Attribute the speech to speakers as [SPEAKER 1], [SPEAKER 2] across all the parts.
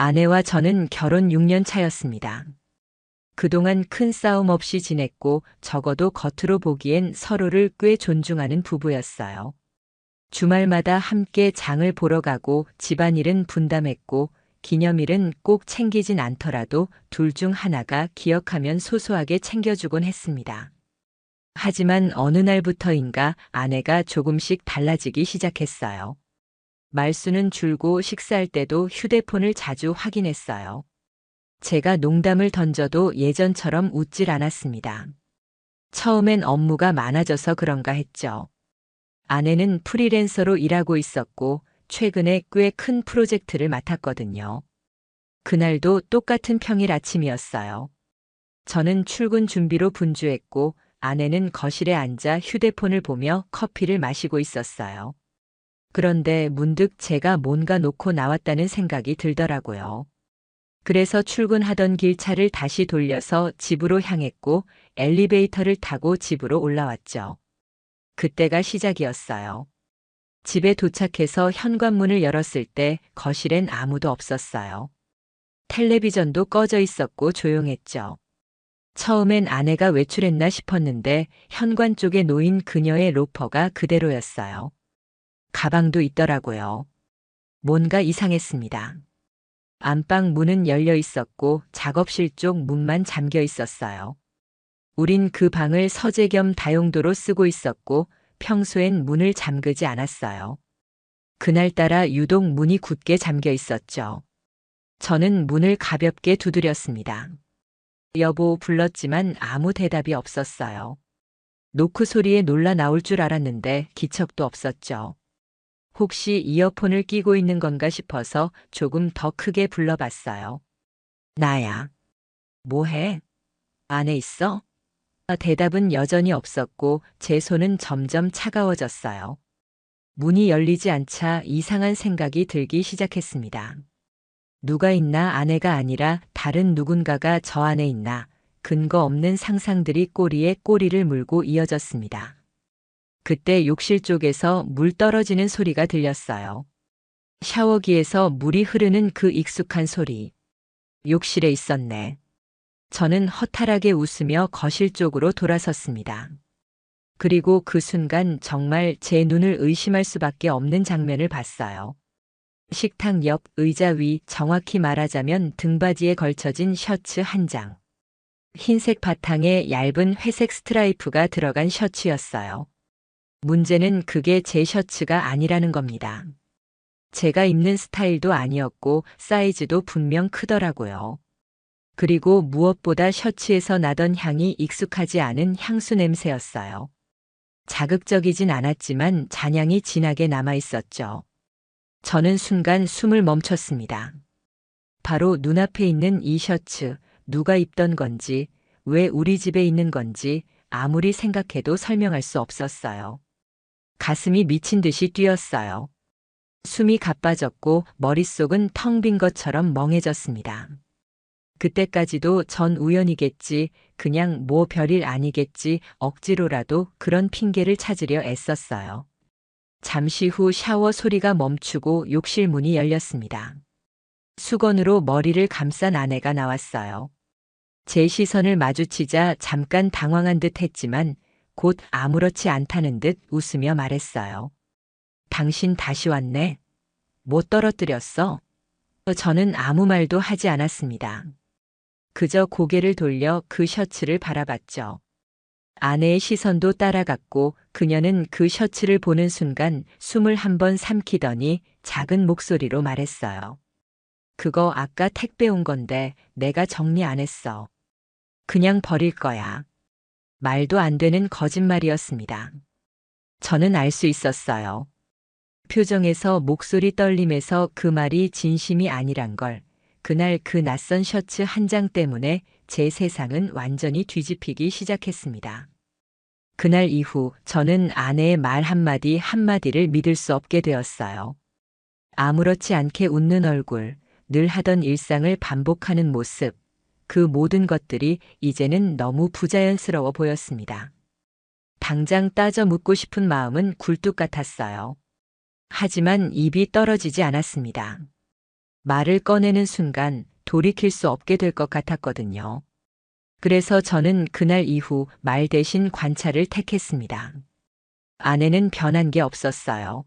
[SPEAKER 1] 아내와 저는 결혼 6년 차였습니다. 그동안 큰 싸움 없이 지냈고 적어도 겉으로 보기엔 서로를 꽤 존중하는 부부였어요. 주말마다 함께 장을 보러 가고 집안일은 분담했고 기념일은 꼭 챙기진 않더라도 둘 중 하나가 기억하면 소소하게 챙겨주곤 했습니다. 하지만 어느 날부터인가 아내가 조금씩 달라지기 시작했어요. 말수는 줄고 식사할 때도 휴대폰을 자주 확인했어요. 제가 농담을 던져도 예전처럼 웃질 않았습니다. 처음엔 업무가 많아져서 그런가 했죠. 아내는 프리랜서로 일하고 있었고 최근에 꽤 큰 프로젝트를 맡았거든요. 그날도 똑같은 평일 아침이었어요. 저는 출근 준비로 분주했고 아내는 거실에 앉아 휴대폰을 보며 커피를 마시고 있었어요. 그런데 문득 제가 뭔가 놓고 나왔다는 생각이 들더라고요. 그래서 출근하던 길 차를 다시 돌려서 집으로 향했고 엘리베이터를 타고 집으로 올라왔죠. 그때가 시작이었어요. 집에 도착해서 현관문을 열었을 때 거실엔 아무도 없었어요. 텔레비전도 꺼져 있었고 조용했죠. 처음엔 아내가 외출했나 싶었는데 현관 쪽에 놓인 그녀의 로퍼가 그대로였어요. 가방도 있더라고요. 뭔가 이상했습니다. 안방 문은 열려 있었고 작업실 쪽 문만 잠겨 있었어요. 우린 그 방을 서재 겸 다용도로 쓰고 있었고 평소엔 문을 잠그지 않았어요. 그날따라 유독 문이 굳게 잠겨 있었죠. 저는 문을 가볍게 두드렸습니다. 여보 불렀지만 아무 대답이 없었어요. 노크 소리에 놀라 나올 줄 알았는데 기척도 없었죠. 혹시 이어폰을 끼고 있는 건가 싶어서 조금 더 크게 불러봤어요. 나야. 뭐해? 안에 있어? 대답은 여전히 없었고 제 손은 점점 차가워졌어요. 문이 열리지 않자 이상한 생각이 들기 시작했습니다. 누가 있나 아내가 아니라 다른 누군가가 저 안에 있나 근거 없는 상상들이 꼬리에 꼬리를 물고 이어졌습니다. 그때 욕실 쪽에서 물 떨어지는 소리가 들렸어요. 샤워기에서 물이 흐르는 그 익숙한 소리. 욕실에 있었네. 저는 허탈하게 웃으며 거실 쪽으로 돌아섰습니다. 그리고 그 순간 정말 제 눈을 의심할 수밖에 없는 장면을 봤어요. 식탁 옆 의자 위, 정확히 말하자면 등받이에 걸쳐진 셔츠 한 장. 흰색 바탕에 얇은 회색 스트라이프가 들어간 셔츠였어요. 문제는 그게 제 셔츠가 아니라는 겁니다. 제가 입는 스타일도 아니었고 사이즈도 분명 크더라고요. 그리고 무엇보다 셔츠에서 나던 향이 익숙하지 않은 향수 냄새였어요. 자극적이진 않았지만 잔향이 진하게 남아 있었죠. 저는 순간 숨을 멈췄습니다. 바로 눈앞에 있는 이 셔츠, 누가 입던 건지, 왜 우리 집에 있는 건지 아무리 생각해도 설명할 수 없었어요. 가슴이 미친 듯이 뛰었어요. 숨이 가빠졌고 머릿속은 텅 빈 것처럼 멍해졌습니다. 그때까지도 전 우연이겠지, 그냥 뭐 별일 아니겠지, 억지로라도 그런 핑계를 찾으려 애썼어요. 잠시 후 샤워 소리가 멈추고 욕실 문이 열렸습니다. 수건으로 머리를 감싼 아내가 나왔어요. 제 시선을 마주치자 잠깐 당황한 듯 했지만 곧 아무렇지 않다는 듯 웃으며 말했어요. 당신 다시 왔네. 뭐 떨어뜨렸어? 저는 아무 말도 하지 않았습니다. 그저 고개를 돌려 그 셔츠를 바라봤죠. 아내의 시선도 따라갔고 그녀는 그 셔츠를 보는 순간 숨을 한 번 삼키더니 작은 목소리로 말했어요. 그거 아까 택배 온 건데 내가 정리 안 했어. 그냥 버릴 거야. 말도 안 되는 거짓말이었습니다. 저는 알 수 있었어요. 표정에서 목소리 떨림에서 그 말이 진심이 아니란 걸. 그날 그 낯선 셔츠 한 장 때문에 제 세상은 완전히 뒤집히기 시작했습니다. 그날 이후 저는 아내의 말 한마디 한마디를 믿을 수 없게 되었어요. 아무렇지 않게 웃는 얼굴, 늘 하던 일상을 반복하는 모습, 그 모든 것들이 이제는 너무 부자연스러워 보였습니다. 당장 따져 묻고 싶은 마음은 굴뚝 같았어요. 하지만 입이 떨어지지 않았습니다. 말을 꺼내는 순간 돌이킬 수 없게 될 것 같았거든요. 그래서 저는 그날 이후 말 대신 관찰을 택했습니다. 아내는 변한 게 없었어요.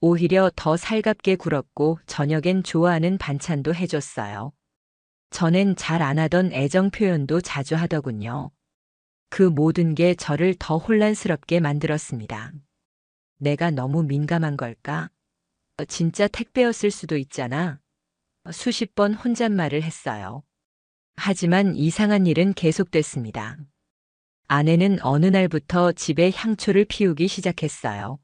[SPEAKER 1] 오히려 더 살갑게 굴었고 저녁엔 좋아하는 반찬도 해줬어요. 전엔 잘 안 하던 애정 표현도 자주 하더군요. 그 모든 게 저를 더 혼란스럽게 만들었습니다. 내가 너무 민감한 걸까? 진짜 택배였을 수도 있잖아. 수십 번 혼잣말을 했어요. 하지만 이상한 일은 계속됐습니다. 아내는 어느 날부터 집에 향초를 피우기 시작했어요.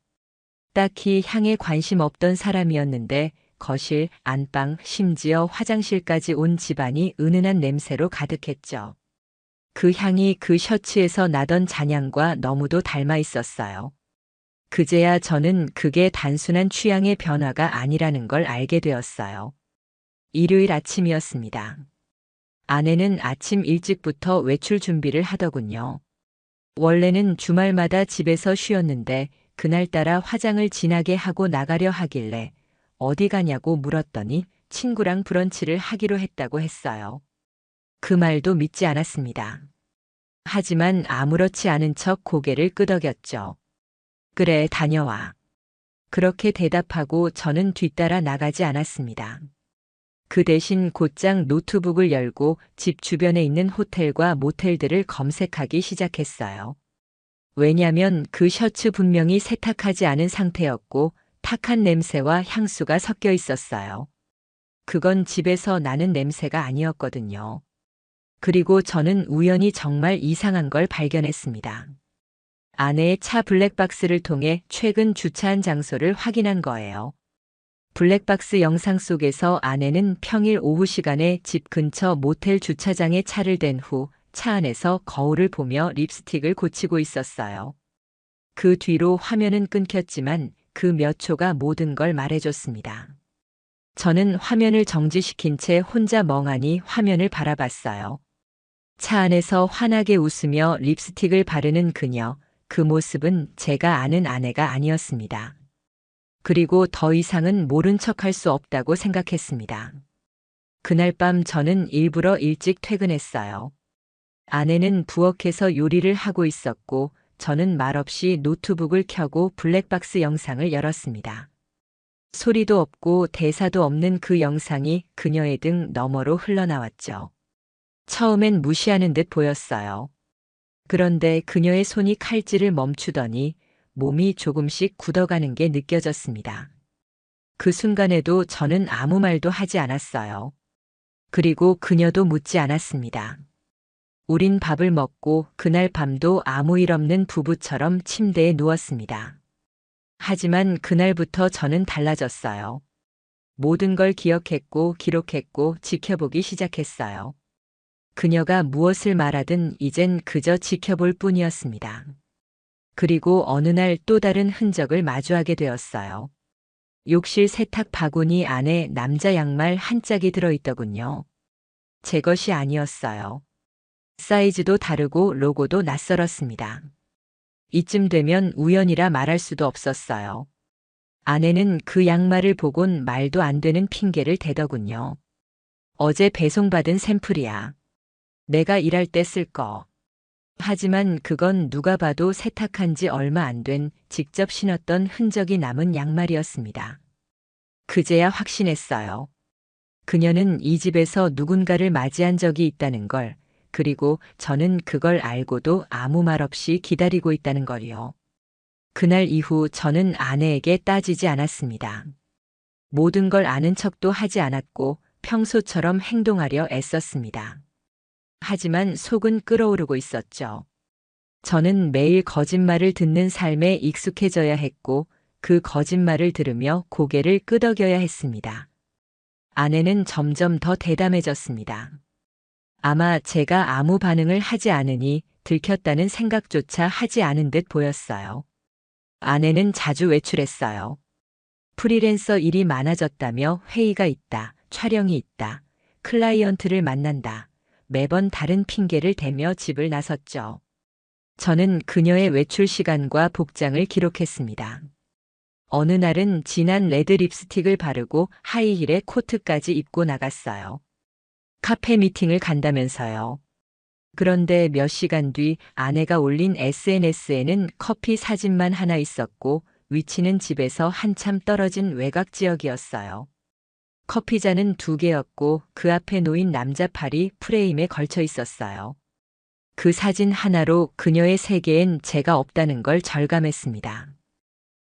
[SPEAKER 1] 딱히 향에 관심 없던 사람이었는데 거실, 안방, 심지어 화장실까지 온 집안이 은은한 냄새로 가득했죠. 그 향이 그 셔츠에서 나던 잔향과 너무도 닮아 있었어요. 그제야 저는 그게 단순한 취향의 변화가 아니라는 걸 알게 되었어요. 일요일 아침이었습니다. 아내는 아침 일찍부터 외출 준비를 하더군요. 원래는 주말마다 집에서 쉬었는데 그날따라 화장을 진하게 하고 나가려 하길래 어디 가냐고 물었더니 친구랑 브런치를 하기로 했다고 했어요. 그 말도 믿지 않았습니다. 하지만 아무렇지 않은 척 고개를 끄덕였죠. 그래, 다녀와. 그렇게 대답하고 저는 뒤따라 나가지 않았습니다. 그 대신 곧장 노트북을 열고 집 주변에 있는 호텔과 모텔들을 검색하기 시작했어요. 왜냐면 그 셔츠 분명히 세탁하지 않은 상태였고 탁한 냄새와 향수가 섞여 있었어요. 그건 집에서 나는 냄새가 아니었거든요. 그리고 저는 우연히 정말 이상한 걸 발견했습니다. 아내의 차 블랙박스를 통해 최근 주차한 장소를 확인한 거예요. 블랙박스 영상 속에서 아내는 평일 오후 시간에 집 근처 모텔 주차장에 차를 댄 후 차 안에서 거울을 보며 립스틱을 고치고 있었어요. 그 뒤로 화면은 끊겼지만 그 몇 초가 모든 걸 말해줬습니다. 저는 화면을 정지시킨 채 혼자 멍하니 화면을 바라봤어요. 차 안에서 환하게 웃으며 립스틱을 바르는 그녀, 그 모습은 제가 아는 아내가 아니었습니다. 그리고 더 이상은 모른 척할 수 없다고 생각했습니다. 그날 밤 저는 일부러 일찍 퇴근했어요. 아내는 부엌에서 요리를 하고 있었고 저는 말없이 노트북을 켜고 블랙박스 영상을 열었습니다. 소리도 없고 대사도 없는 그 영상이 그녀의 등 너머로 흘러나왔죠. 처음엔 무시하는 듯 보였어요. 그런데 그녀의 손이 칼질을 멈추더니 몸이 조금씩 굳어가는 게 느껴졌습니다. 그 순간에도 저는 아무 말도 하지 않았어요. 그리고 그녀도 묻지 않았습니다. 우린 밥을 먹고 그날 밤도 아무 일 없는 부부처럼 침대에 누웠습니다. 하지만 그날부터 저는 달라졌어요. 모든 걸 기억했고 기록했고 지켜보기 시작했어요. 그녀가 무엇을 말하든 이젠 그저 지켜볼 뿐이었습니다. 그리고 어느 날 또 다른 흔적을 마주하게 되었어요. 욕실 세탁 바구니 안에 남자 양말 한 짝이 들어있더군요. 제 것이 아니었어요. 사이즈도 다르고 로고도 낯설었습니다. 이쯤 되면 우연이라 말할 수도 없었어요. 아내는 그 양말을 보곤 말도 안 되는 핑계를 대더군요. 어제 배송받은 샘플이야. 내가 일할 때 쓸 거. 하지만 그건 누가 봐도 세탁한 지 얼마 안 된 직접 신었던 흔적이 남은 양말이었습니다. 그제야 확신했어요. 그녀는 이 집에서 누군가를 맞이한 적이 있다는 걸, 그리고 저는 그걸 알고도 아무 말 없이 기다리고 있다는 걸요. 그날 이후 저는 아내에게 따지지 않았습니다. 모든 걸 아는 척도 하지 않았고 평소처럼 행동하려 애썼습니다. 하지만 속은 끓어오르고 있었죠. 저는 매일 거짓말을 듣는 삶에 익숙해져야 했고 그 거짓말을 들으며 고개를 끄덕여야 했습니다. 아내는 점점 더 대담해졌습니다. 아마 제가 아무 반응을 하지 않으니 들켰다는 생각조차 하지 않은 듯 보였어요. 아내는 자주 외출했어요. 프리랜서 일이 많아졌다며 회의가 있다, 촬영이 있다, 클라이언트를 만난다. 매번 다른 핑계를 대며 집을 나섰죠. 저는 그녀의 외출 시간과 복장을 기록했습니다. 어느 날은 진한 레드 립스틱을 바르고 하이힐에 코트까지 입고 나갔어요. 카페 미팅을 간다면서요. 그런데 몇 시간 뒤 아내가 올린 SNS에는 커피 사진만 하나 있었고 위치는 집에서 한참 떨어진 외곽 지역이었어요. 커피잔은 2개였고 그 앞에 놓인 남자 팔이 프레임에 걸쳐 있었어요. 그 사진 하나로 그녀의 세계엔 제가 없다는 걸 절감했습니다.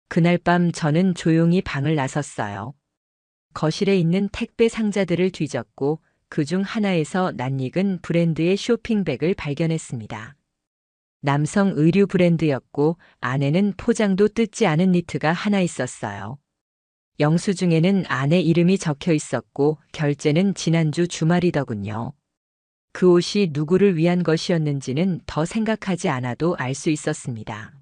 [SPEAKER 1] 그날 밤 저는 조용히 방을 나섰어요. 거실에 있는 택배 상자들을 뒤졌고 그중 하나에서 낯익은 브랜드의 쇼핑백을 발견했습니다. 남성 의류 브랜드였고 안에는 포장도 뜯지 않은 니트가 하나 있었어요. 영수증에는 아내 이름이 적혀 있었고 결제는 지난주 주말이더군요. 그 옷이 누구를 위한 것이었는지는 더 생각하지 않아도 알 수 있었습니다.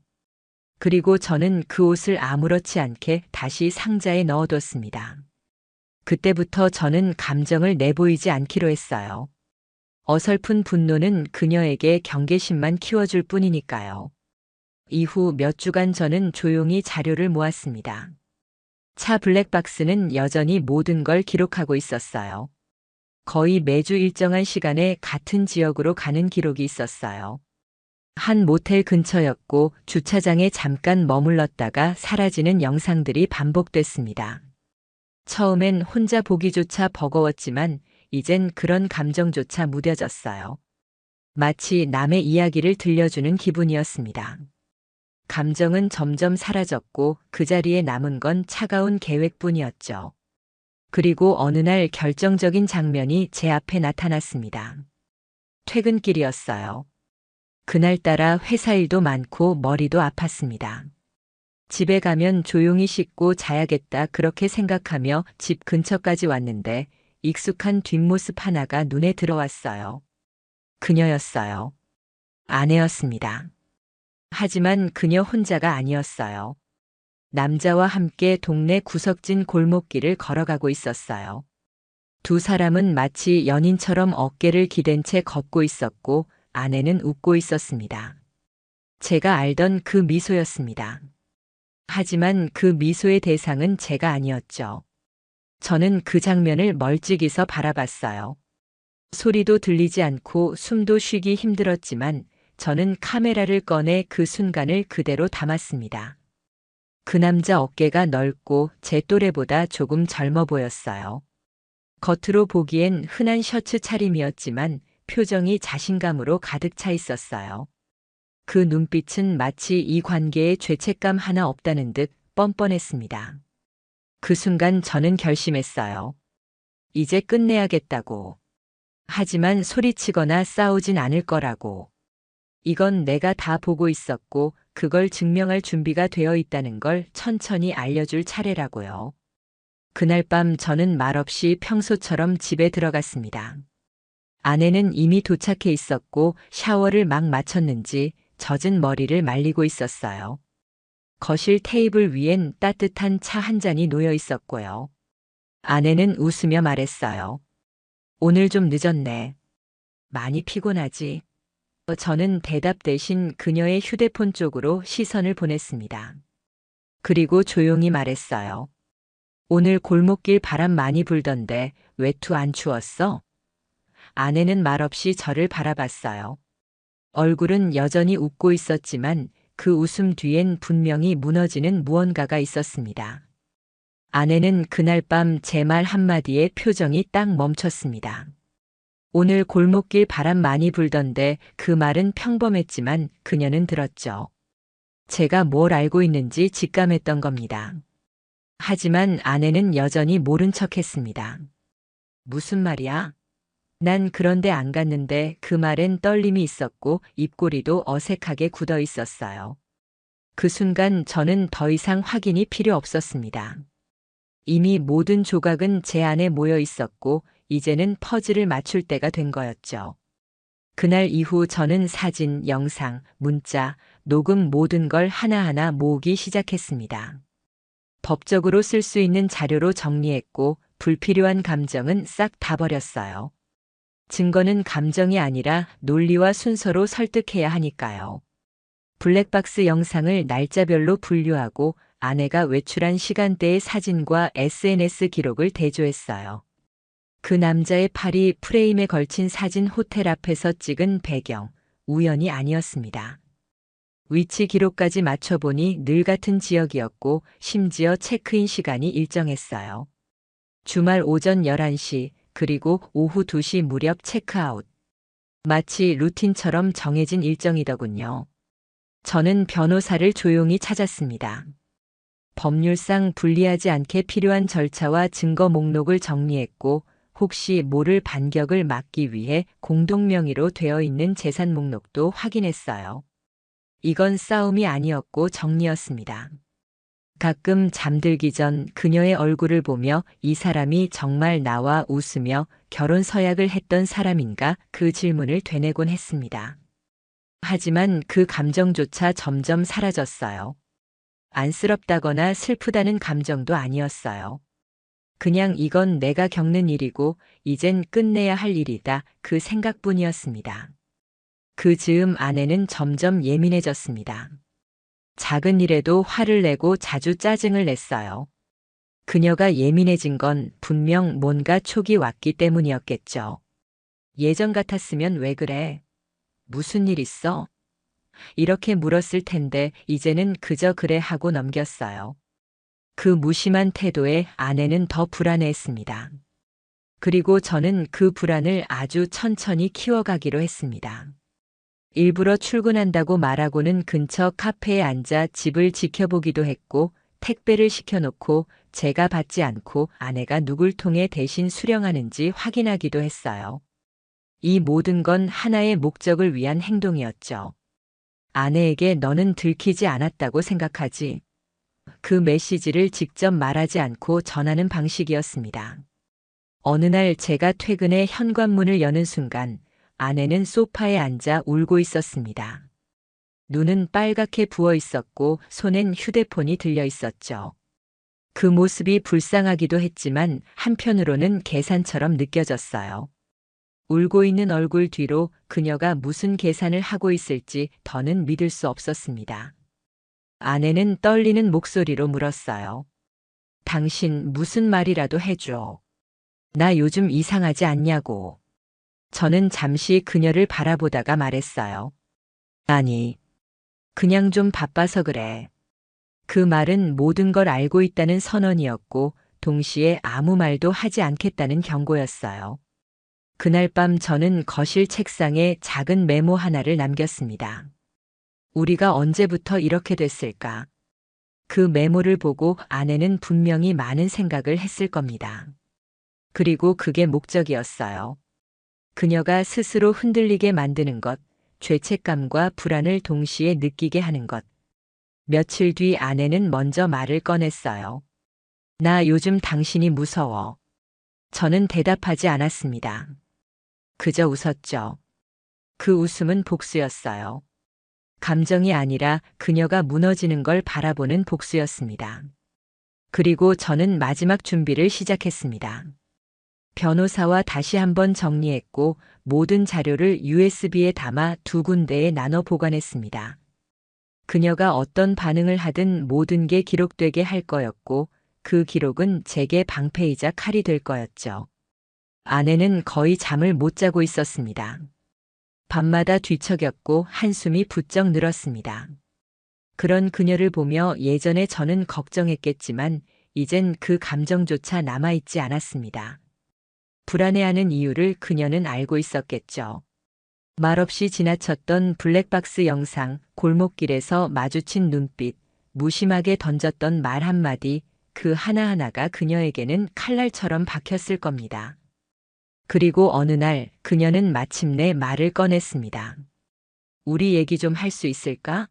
[SPEAKER 1] 그리고 저는 그 옷을 아무렇지 않게 다시 상자에 넣어뒀습니다. 그때부터 저는 감정을 내보이지 않기로 했어요. 어설픈 분노는 그녀에게 경계심만 키워줄 뿐이니까요. 이후 몇 주간 저는 조용히 자료를 모았습니다. 차 블랙박스는 여전히 모든 걸 기록하고 있었어요. 거의 매주 일정한 시간에 같은 지역으로 가는 기록이 있었어요. 한 모텔 근처였고 주차장에 잠깐 머물렀다가 사라지는 영상들이 반복됐습니다. 처음엔 혼자 보기조차 버거웠지만 이젠 그런 감정조차 무뎌졌어요. 마치 남의 이야기를 들려주는 기분이었습니다. 감정은 점점 사라졌고 그 자리에 남은 건 차가운 계획뿐이었죠. 그리고 어느 날 결정적인 장면이 제 앞에 나타났습니다. 퇴근길이었어요. 그날따라 회사 일도 많고 머리도 아팠습니다. 집에 가면 조용히 씻고 자야겠다 그렇게 생각하며 집 근처까지 왔는데 익숙한 뒷모습 하나가 눈에 들어왔어요. 그녀였어요. 아내였습니다. 하지만 그녀 혼자가 아니었어요. 남자와 함께 동네 구석진 골목길을 걸어가고 있었어요. 두 사람은 마치 연인처럼 어깨를 기댄 채 걷고 있었고 아내는 웃고 있었습니다. 제가 알던 그 미소였습니다. 하지만 그 미소의 대상은 제가 아니었죠. 저는 그 장면을 멀찍이서 바라봤어요. 소리도 들리지 않고 숨도 쉬기 힘들었지만 저는 카메라를 꺼내 그 순간을 그대로 담았습니다. 그 남자 어깨가 넓고 제 또래보다 조금 젊어 보였어요. 겉으로 보기엔 흔한 셔츠 차림이었지만 표정이 자신감으로 가득 차 있었어요. 그 눈빛은 마치 이 관계에 죄책감 하나 없다는 듯 뻔뻔했습니다. 그 순간 저는 결심했어요. 이제 끝내야겠다고. 하지만 소리치거나 싸우진 않을 거라고. 이건 내가 다 보고 있었고 그걸 증명할 준비가 되어 있다는 걸 천천히 알려줄 차례라고요. 그날 밤 저는 말없이 평소처럼 집에 들어갔습니다. 아내는 이미 도착해 있었고 샤워를 막 마쳤는지 젖은 머리를 말리고 있었어요. 거실 테이블 위엔 따뜻한 차 한 잔이 놓여 있었고요. 아내는 웃으며 말했어요. 오늘 좀 늦었네. 많이 피곤하지? 저는 대답 대신 그녀의 휴대폰 쪽으로 시선을 보냈습니다. 그리고 조용히 말했어요. 오늘 골목길 바람 많이 불던데 외투 안 추웠어? 아내는 말없이 저를 바라봤어요. 얼굴은 여전히 웃고 있었지만 그 웃음 뒤엔 분명히 무너지는 무언가가 있었습니다. 아내는 그날 밤 제 말 한마디에 표정이 딱 멈췄습니다. 오늘 골목길 바람 많이 불던데 그 말은 평범했지만 그녀는 들었죠. 제가 뭘 알고 있는지 직감했던 겁니다. 하지만 아내는 여전히 모른 척했습니다. 무슨 말이야? 난 그런데 안 갔는데 그 말엔 떨림이 있었고 입꼬리도 어색하게 굳어 있었어요. 그 순간 저는 더 이상 확인이 필요 없었습니다. 이미 모든 조각은 제 안에 모여 있었고 이제는 퍼즐을 맞출 때가 된 거였죠. 그날 이후 저는 사진, 영상, 문자, 녹음 모든 걸 하나하나 모으기 시작했습니다. 법적으로 쓸 수 있는 자료로 정리했고 불필요한 감정은 싹 다 버렸어요. 증거는 감정이 아니라 논리와 순서로 설득해야 하니까요. 블랙박스 영상을 날짜별로 분류하고 아내가 외출한 시간대의 사진과 SNS 기록을 대조했어요. 그 남자의 팔이 프레임에 걸친 사진 호텔 앞에서 찍은 배경, 우연이 아니었습니다. 위치 기록까지 맞춰보니 늘 같은 지역이었고 심지어 체크인 시간이 일정했어요. 주말 오전 11시 그리고 오후 2시 무렵 체크아웃. 마치 루틴처럼 정해진 일정이더군요. 저는 변호사를 조용히 찾았습니다. 법률상 불리하지 않게 필요한 절차와 증거 목록을 정리했고 혹시 모를 반격을 막기 위해 공동명의로 되어 있는 재산 목록도 확인했어요. 이건 싸움이 아니었고 정리였습니다. 가끔 잠들기 전 그녀의 얼굴을 보며 이 사람이 정말 나와 웃으며 결혼 서약을 했던 사람인가 그 질문을 되뇌곤 했습니다. 하지만 그 감정조차 점점 사라졌어요. 안쓰럽다거나 슬프다는 감정도 아니었어요. 그냥 이건 내가 겪는 일이고 이젠 끝내야 할 일이다 그 생각뿐이었습니다. 그 즈음 아내는 점점 예민해졌습니다. 작은 일에도 화를 내고 자주 짜증을 냈어요. 그녀가 예민해진 건 분명 뭔가 촉이 왔기 때문이었겠죠. 예전 같았으면 왜 그래? 무슨 일 있어? 이렇게 물었을 텐데 이제는 그저 그래 하고 넘겼어요. 그 무심한 태도에 아내는 더 불안해했습니다. 그리고 저는 그 불안을 아주 천천히 키워가기로 했습니다. 일부러 출근한다고 말하고는 근처 카페에 앉아 집을 지켜보기도 했고 택배를 시켜놓고 제가 받지 않고 아내가 누굴 통해 대신 수령하는지 확인하기도 했어요. 이 모든 건 하나의 목적을 위한 행동이었죠. 아내에게 너는 들키지 않았다고 생각하지. 그 메시지를 직접 말하지 않고 전하는 방식이었습니다. 어느 날 제가 퇴근해 현관문을 여는 순간 아내는 소파에 앉아 울고 있었습니다. 눈은 빨갛게 부어 있었고 손엔 휴대폰이 들려 있었죠. 그 모습이 불쌍하기도 했지만 한편으로는 계산처럼 느껴졌어요. 울고 있는 얼굴 뒤로 그녀가 무슨 계산을 하고 있을지 더는 믿을 수 없었습니다. 아내는 떨리는 목소리로 물었어요. 당신 무슨 말이라도 해줘. 나 요즘 이상하지 않냐고. 저는 잠시 그녀를 바라보다가 말했어요. 아니, 그냥 좀 바빠서 그래. 그 말은 모든 걸 알고 있다는 선언이었고 동시에 아무 말도 하지 않겠다는 경고였어요. 그날 밤 저는 거실 책상에 작은 메모 하나를 남겼습니다. 우리가 언제부터 이렇게 됐을까? 그 메모를 보고 아내는 분명히 많은 생각을 했을 겁니다. 그리고 그게 목적이었어요. 그녀가 스스로 흔들리게 만드는 것, 죄책감과 불안을 동시에 느끼게 하는 것. 며칠 뒤 아내는 먼저 말을 꺼냈어요. 나 요즘 당신이 무서워. 저는 대답하지 않았습니다. 그저 웃었죠. 그 웃음은 복수였어요. 감정이 아니라 그녀가 무너지는 걸 바라보는 복수였습니다. 그리고 저는 마지막 준비를 시작했습니다. 변호사와 다시 한번 정리했고 모든 자료를 USB에 담아 2군데에 나눠 보관했습니다. 그녀가 어떤 반응을 하든 모든 게 기록되게 할 거였고 그 기록은 제게 방패이자 칼이 될 거였죠. 아내는 거의 잠을 못 자고 있었습니다. 밤마다 뒤척였고 한숨이 부쩍 늘었습니다. 그런 그녀를 보며 예전에 저는 걱정했겠지만 이젠 그 감정조차 남아있지 않았습니다. 불안해하는 이유를 그녀는 알고 있었겠죠. 말없이 지나쳤던 블랙박스 영상, 골목길에서 마주친 눈빛, 무심하게 던졌던 말 한마디, 그 하나하나가 그녀에게는 칼날처럼 박혔을 겁니다. 그리고 어느 날 그녀는 마침내 말을 꺼냈습니다. 우리 얘기 좀 할 수 있을까?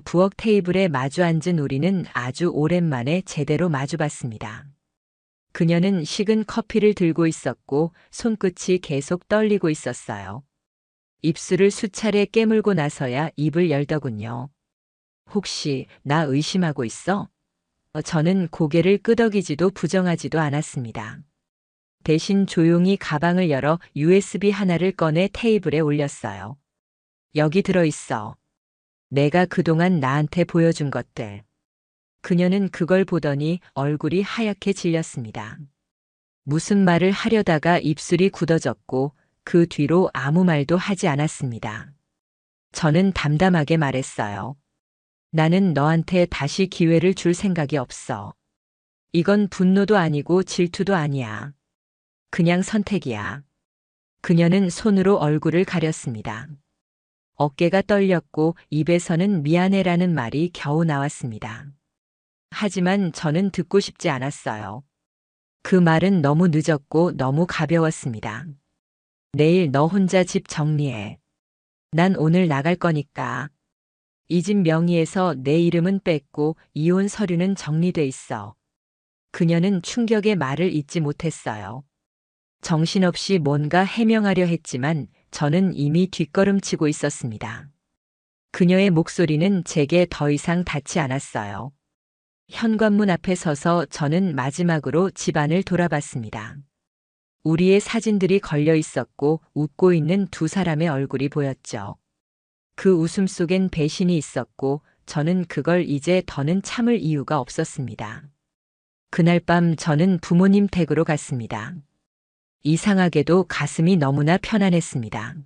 [SPEAKER 1] 부엌 테이블에 마주 앉은 우리는 아주 오랜만에 제대로 마주봤습니다. 그녀는 식은 커피를 들고 있었고 손끝이 계속 떨리고 있었어요. 입술을 수차례 깨물고 나서야 입을 열더군요. 혹시 나 의심하고 있어? 저는 고개를 끄덕이지도 부정하지도 않았습니다. 대신 조용히 가방을 열어 USB 하나를 꺼내 테이블에 올렸어요. 여기 들어있어. 내가 그동안 나한테 보여준 것들. 그녀는 그걸 보더니 얼굴이 하얗게 질렸습니다. 무슨 말을 하려다가 입술이 굳어졌고 그 뒤로 아무 말도 하지 않았습니다. 저는 담담하게 말했어요. 나는 너한테 다시 기회를 줄 생각이 없어. 이건 분노도 아니고 질투도 아니야. 그냥 선택이야. 그녀는 손으로 얼굴을 가렸습니다. 어깨가 떨렸고 입에서는 미안해라는 말이 겨우 나왔습니다. 하지만 저는 듣고 싶지 않았어요. 그 말은 너무 늦었고 너무 가벼웠습니다. 내일 너 혼자 집 정리해. 난 오늘 나갈 거니까. 이 집 명의에서 내 이름은 뺐고 이혼 서류는 정리돼 있어. 그녀는 충격의 말을 잇지 못했어요. 정신없이 뭔가 해명하려 했지만 저는 이미 뒷걸음치고 있었습니다. 그녀의 목소리는 제게 더 이상 닿지 않았어요. 현관문 앞에 서서 저는 마지막으로 집안을 돌아봤습니다. 우리의 사진들이 걸려 있었고 웃고 있는 두 사람의 얼굴이 보였죠. 그 웃음 속엔 배신이 있었고 저는 그걸 이제 더는 참을 이유가 없었습니다. 그날 밤 저는 부모님 댁으로 갔습니다. 이상하게도 가슴이 너무나 편안했습니다.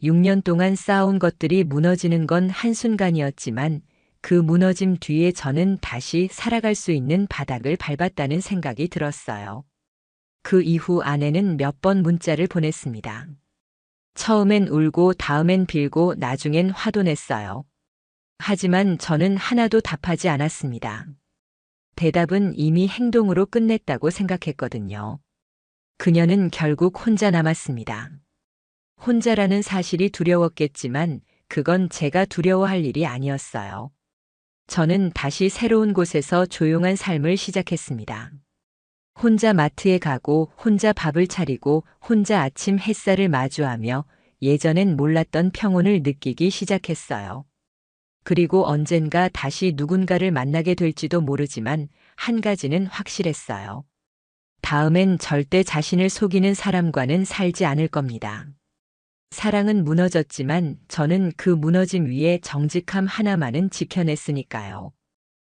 [SPEAKER 1] 6년 동안 쌓아온 것들이 무너지는 건 한순간이었지만 그 무너짐 뒤에 저는 다시 살아갈 수 있는 바닥을 밟았다는 생각이 들었어요. 그 이후 아내는 몇 번 문자를 보냈습니다. 처음엔 울고 다음엔 빌고 나중엔 화도 냈어요. 하지만 저는 하나도 답하지 않았습니다. 대답은 이미 행동으로 끝냈다고 생각했거든요. 그녀는 결국 혼자 남았습니다. 혼자라는 사실이 두려웠겠지만 그건 제가 두려워할 일이 아니었어요. 저는 다시 새로운 곳에서 조용한 삶을 시작했습니다. 혼자 마트에 가고 혼자 밥을 차리고 혼자 아침 햇살을 마주하며 예전엔 몰랐던 평온을 느끼기 시작했어요. 그리고 언젠가 다시 누군가를 만나게 될지도 모르지만 한 가지는 확실했어요. 다음엔 절대 자신을 속이는 사람과는 살지 않을 겁니다. 사랑은 무너졌지만 저는 그 무너짐 위에 정직함 하나만은 지켜냈으니까요.